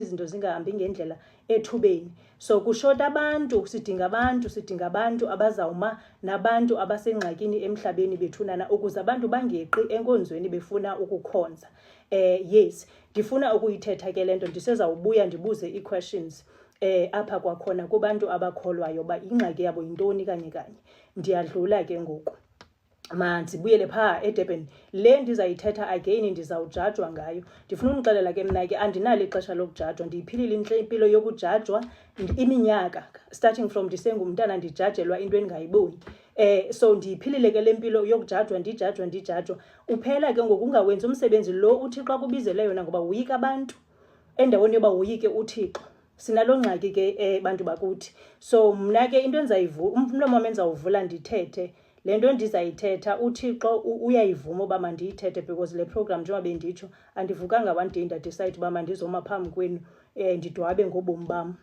izinto zingahambi ngendlela ethubeni. So kushota abantu, sidinga abantu abazawuma nabantu abasengxakini emhlabeni bethunana ukuze abantu bangeqi enkonzweni befuna ukukhonza. Yes, ndifuna ukuyithetha ke lento, ndisezawubuya ndibuze ii-questions apha kwakhona kubantu abakholwayo ba ingxaki yabo yintoni kanye. Ndiyadlula ke ngoku. Mandibuyele phaa eDurban. Le ndizayithetha again ndizawujajwa ngayo. Ndifuna unixelela ke mna ke andinalo ixesha lokujajwa. Ndiyiphilile impilo yokujajwa iminyaka starting from ndisengumntana ndijajelwa into endingayiboni. So ndiyiphilile ke le mpilo yokujajwa ndijajwa. Uphela ke ngoku ungawenzi umsebenzi lo uThixo akubizele yona ngoba woyika abantu endaweni yoba woyike uThixo. Sinalo ngxaki ke bantu bakuthi. So mna ke into umlomo wami endizawuvula ndithethe le nto ndizayithetha. uThixo uyayivuma uba mandiyithethe because le program njengoba benditsho andivukanga one day ndadicide uba mandizoma phambi kwenu ndidwabe ngobomi bam.